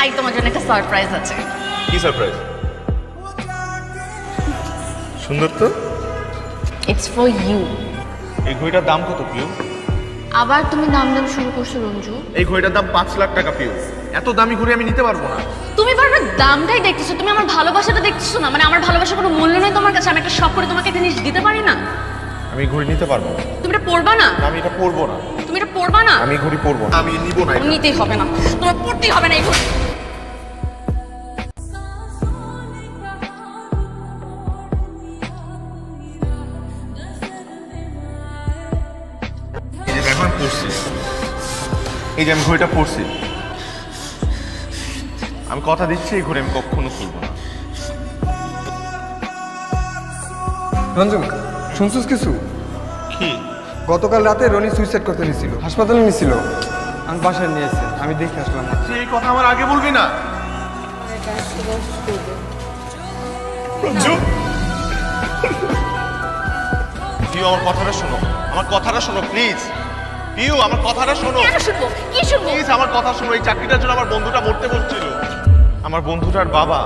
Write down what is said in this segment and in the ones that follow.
ভাই তোমার জন্য একটা সারপ্রাইজ আছে। কি সারপ্রাইজ? সুন্দর তো। It's for you. এই ঘড়িটার দাম কত পিউ? আবার তুমি দাম দাম শুরু করছো রঞ্জু। এই ঘড়িটার দাম 5 লাখ টাকা পিউ। এত দামি ঘড়ি আমি নিতে পারবো না। তুমি বারবার দামটাই দেখতেছো, তুমি আমার ভালোবাসাটা দেখতেছো না। মানে আমার ভালোবাসার কোনো মূল্য নেই তোমার কাছে? আমি একটা শখ করে তোমাকে একটা জিনিস দিতে পারি না? আমি ঘড়ি নিতে পারবো না। তুমি এটা পরবা না? আমি এটা পরবো না। তুমি এটা পরবা না? আমি ঘড়ি পরবো না। আমি নিব না। নিতেই হবে না, তোমার পরতেই হবে না এই ঘড়ি। এখন পরছি, এই যে আমি ঘড়িটা পরছি, আমি কথা দিচ্ছি এই ঘড়ি আমি কখনো খুলবো না। রঞ্জন, শুনছিস কিছু? কি? গতকাল রাতে রনি সুইসাইড করতে নিছিল, হাসপাতালে নিছিল। আমি বাসায় নিয়ে এসে আমি দেখে আসলাম। তুই এই কথা আমার আগে বলবি না। পিউ আমার কথাটা শোনো, আমার কথাটা শোনো প্লিজ। পিউ আমার কথাটা শোনো। কেন শুনবো? কি শুনবো? প্লিজ আমার কথা শোনো। এই চাকরিটার জন্য আমার বন্ধুটা মরতে বলছিল। আমার বন্ধুটার বাবা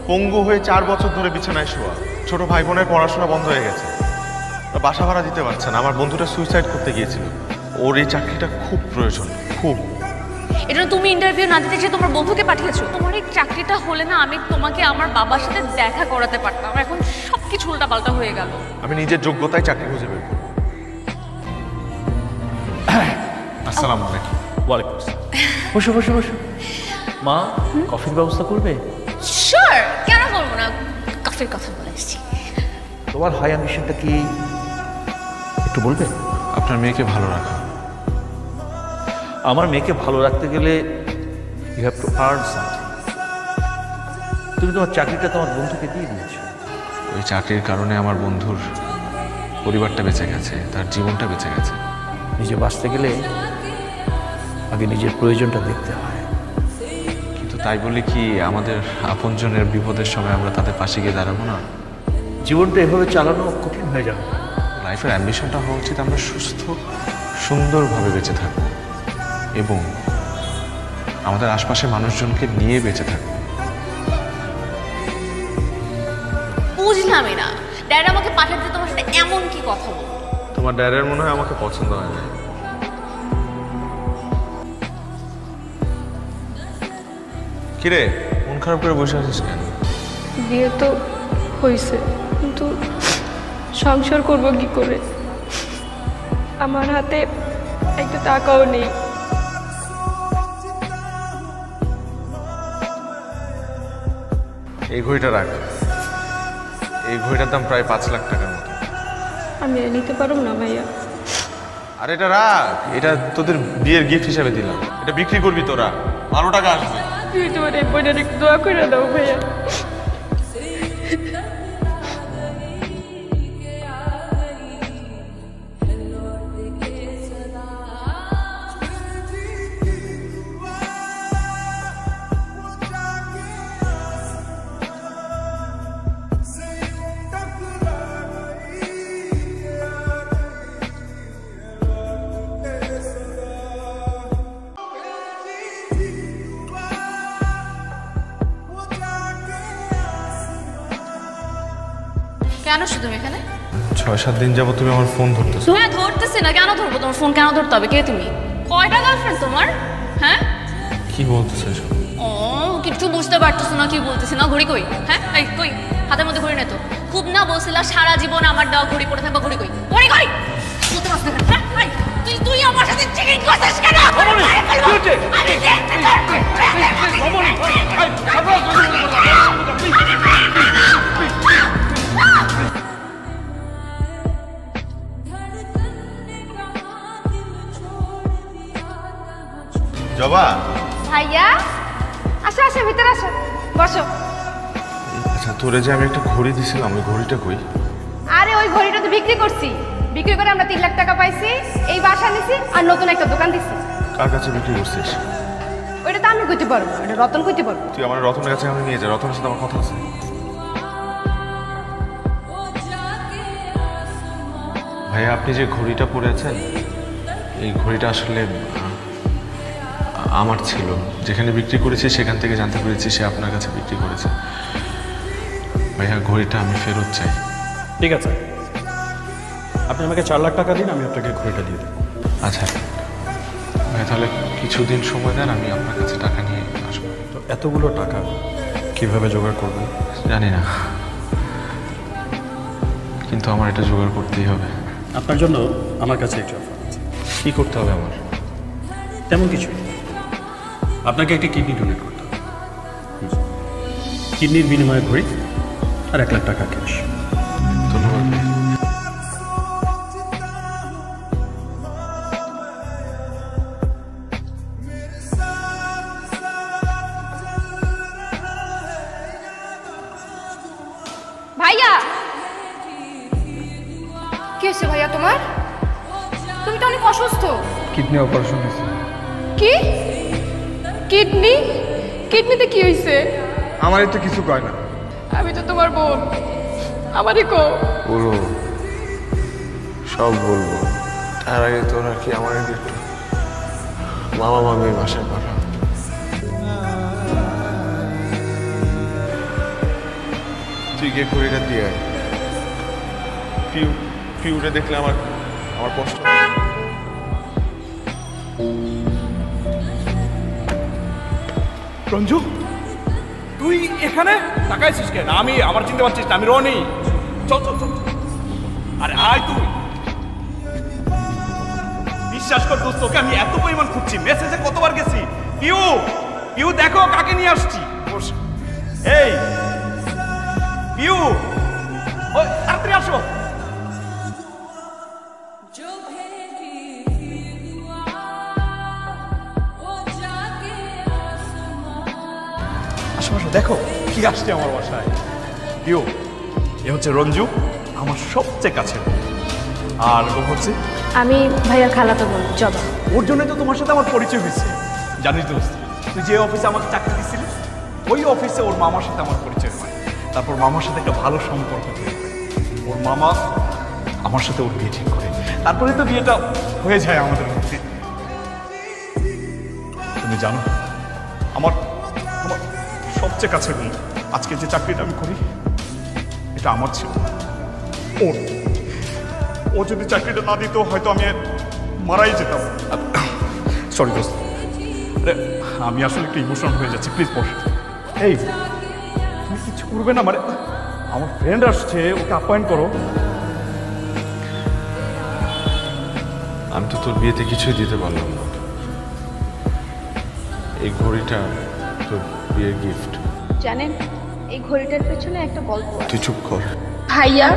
পঙ্গু হয়ে 4 বছর ধরে বিছানায় শোয়া। ছোট ভাই বোনের পড়াশোনা বন্ধ হয়ে গেছে, বাসা ভাড়া দিতে পারছে না। আমার বন্ধুটা সুইসাইড করতে গিয়েছিল। ওর এই চাকরিটা খুব প্রয়োজন, খুব। এটা তুমি ইন্টারভিউ না দিতে যে তোমার বন্ধুকে পাঠিয়েছো। তোমার এই চাকরিটা হলে না আমি তোমাকে আমার বাবার সাথে দেখা করাতে পারতাম। এখন সবকিছু উল্টাপাল্টা হয়ে গেল। আমি নিজের যোগ্যতায় চাকরি খুঁজে বের করব। আসসালামু আলাইকুম। ওয়ালাইকুম আসসালাম। বসো বসো বসো। মা, কফির ব্যবস্থা করবে? শিওর, কেন বলবো না। কফির কথা বলে এসেছি। তোমার হাই অ্যাম্বিশনটা কি একটু বলবে? আপনার মেয়েকে ভালো রাখা। আমার মেয়েকে ভালো রাখতে গেলে you have to earn something. তুমি তোমার চাকরিটা তোমার বন্ধুকে দিয়ে দিয়েছো। ওই চাকরির কারণে আমার বন্ধুর পরিবারটা বেঁচে গেছে, তার জীবনটা বেঁচে গেছে। নিজে বাঁচতে গেলে আগে নিজের প্রয়োজনটা দেখতে হয়। কিন্তু তাই বলে কি আমাদের আপনজনের বিপদের সময় আমরা তাদের পাশে গিয়ে দাঁড়াবো না? জীবনটা এভাবে চালানো কঠিন হয়ে যাবে। লাইফের অ্যাম্বিশনটা হওয়া উচিত আমরা সুস্থ সুন্দরভাবে বেঁচে থাকবো এবং আমাদের আশপাশের মানুষজনকে নিয়ে বেঁচে থাকবো। বুঝলামই না, ড্যাড আমাকে পাঠাতে তোমার সাথে এমন কি কথা বলবো? তোমার ড্যাডের মনে হয় আমাকে পছন্দ হয় না। কিরে, মন খারাপ করে বসে আছিস কেন? বিয়ে তো হয়েছে, কিন্তু সংসার করব কি করে? আমার হাতে একটা টাকাও নেই। এই ঘড়িটা রাখ। এই ঘড়িটার দাম প্রায় 5 লাখ টাকার মতো। আমি নিতে পারব না ভাইয়া। আর এটা রাখ, এটা তোদের বিয়ের গিফট হিসেবে দিলাম। এটা বিক্রি করবি তোরা, 12 টাকা আসবে। তুই তোমার এই বোনের একটু দোয়া করে দাও ভাইয়া। কেন শুধু এখানে? 6-7 দিন যাবো তুমি আমার ফোন ধরতেছো। হ্যাঁ ধরতেছি না, কেন ধরবো? তোমার ফোন কেন ধরতে হবে? কে তুমি? কয়টা গার্লফ্রেন্ড তোমার? হ্যাঁ কি বলতেছো এসব? ও কিছু বুঝতে পারতেছো না কি বলতেছি না? ঘড়ি কই? হ্যাঁ এই কই? হাতের মধ্যে ঘড়ি নেই তো? খুব না বলছিলা সারা জীবন আমার দেওয়া ঘড়ি পরে থাকবা। ঘড়ি কই? ঘড়ি কই? বলতে পারছ না? হ্যাঁ তুই তুই আমার সাথে চিটিং করছিস কেন? জবা, ভাইয়া আসো আসো, ভিতরে আসো, বসো। আচ্ছা তোরে যে আমি একটা ঘড়ি দিছিলাম, ওই ঘড়িটা কই? আরে ওই ঘড়িটা তো বিক্রি করছি। বিক্রি করে আমরা 3 লাখ টাকা পাইছি। এই বাসা নিছি আর নতুন একটা দোকান দিছি। কার কাছে বিক্রি করছিস? ওইটা তো আমি কইতে পারবো, এটা রতন কইতে পারবো। তুই আমার রতনের কাছে আমি নিয়ে যা, রতনের সাথে আমার কথা আছে। ভাইয়া আপনি যে ঘড়িটা পরেছেন, এই ঘড়িটা আসলে আমার ছিল, যেখানে বিক্রি করেছি সেখান থেকে জানতে পেরেছি সে আপনার কাছে বিক্রি করেছে। ভাইয়া ঘড়িটা আমি ফেরত চাই। ঠিক আছে, আপনি আমাকে 4 লাখ টাকা দিন, আমি আপনাকে ঘড়িটা দিয়ে দেবো। আচ্ছা ভাইয়া, তাহলে কিছুদিন সময় দেন, আমি আপনার কাছে টাকা নিয়ে আসবো। তো এতগুলো টাকা কিভাবে জোগাড় করবেন? জানি না, কিন্তু আমার এটা জোগাড় করতেই হবে। আপনার জন্য আমার কাছে একটা অফার আছে। কী করতে হবে আমার? তেমন কিছুই, আপনাকে একটা কিডনি ডোনেট করতে হবে। কিডনির বিনিময়ে ঘড়ি আর 1 লাখ টাকা ক্যাশ। ধন্যবাদ ভাই। ভাইয়া, কি হয়েছে ভাইয়া তোমার? তুমি তো অনেক অসুস্থ। কিডনি অপারেশন হয়েছে। কি? কিডনি? কিডনিতে কি হয়েছে? আমারই তো কিছু কয় না। আমি তো তোমার বোন, আমারই কো। বলো, সব বলবো। তার আগে তোরা কি আমার একটু মামা মামির বাসায় পাঠা। তুই গিয়ে ঘড়িটা দিয়ে আয়। পিউটা দেখলে আমার কষ্ট হয়। রঞ্জু, তুই এখানে তাকাইছিস কেন? আমি আমার চিনতে পারছিস না, আমি রনি। চল চল চল, আরে আয় তুই। বিশ্বাস কর দোস্ত, তোকে আমি এত পরিমাণ খুঁজছি, মেসেজে কতবার গেছি। পিউ, পিউ দেখো কাকে নিয়ে আসছি। এই পিউ, ওই তাড়াতাড়ি আসো। আসো আসো, দেখো কি আসছে আমার বাসায়। পিউ, এ হচ্ছে রঞ্জু, আমার সবচেয়ে কাছের। আর ও হচ্ছে, আমি ভাইয়ার খালাতো বোন জবা। ওর জন্যই তো তোমার সাথে আমার পরিচয় হয়েছে। জানিস দোস্ত, তুই যে অফিসে আমাকে চাকরি দিচ্ছিলি, ওই অফিসে ওর মামার সাথে আমার পরিচয় হয়। তারপর মামার সাথে একটা ভালো সম্পর্ক তৈরি হয়। ওর মামা আমার সাথে ওর বিয়ে ঠিক করে, তারপরে তো বিয়েটা হয়ে যায় আমাদের মধ্যে। তুমি জানো, আমার আমার সবচেয়ে কাছের বন্ধু, আজকে যে চাকরিটা আমি করি এটা আমার ছিল। ও যদি চাকরিটা না দিত হয়তো আমি মারাই যেতাম। সরি দোস্ত, আমি আসলে একটু ইমোশনাল হয়ে যাচ্ছি, প্লিজ বস। এই তুমি কিছু করবে না? মানে আমার ফ্রেন্ড আসছে, ওকে আপ্যায়ন করো। আমি তো তোর বিয়েতে কিছুই দিতে পারলাম না। এই ঘড়িটা তোর বিয়ের গিফট। জানেন, এই ঘড়িটার পেছনে একটা গল্প আছে। তুই চুপ কর। ভাইয়া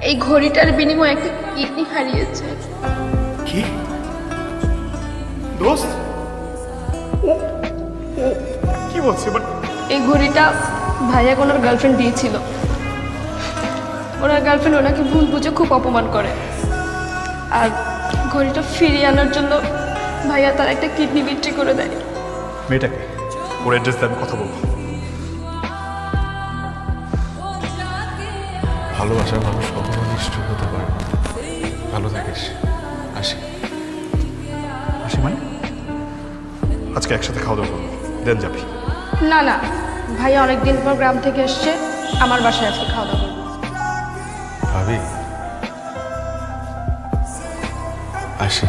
এই ঘড়িটার বিনিময়ে একটা কিডনি হারিয়েছে। কি দোস্ত? ও ও কি বলছে? বাট এই ঘড়িটা ভাইয়া ওনার গার্লফ্রেন্ড দিয়েছিল। ওনার গার্লফ্রেন্ড ওনাকে ভুল বুঝে খুব অপমান করে, আর ঘড়িটা ফিরিয়ে আনার জন্য ভাইয়া তার একটা কিডনি বিক্রি করে দেয়। মেয়েটাকে ওর অ্যাড্রেস দিয়ে আমি কথা বলবো। ভালোবাসার মানুষ কখনো নিষ্ঠুর হতে পারে না। ভালো থাকিস। আসি। আসি মানে? আজকে একসাথে খাওয়া দাওয়া করবো, দেন যাবি? না না, ভাইয়া অনেকদিন পর গ্রাম থেকে এসছে, আমার বাসায় আজকে খাওয়া দাওয়া করবো। ভাবি, আসি।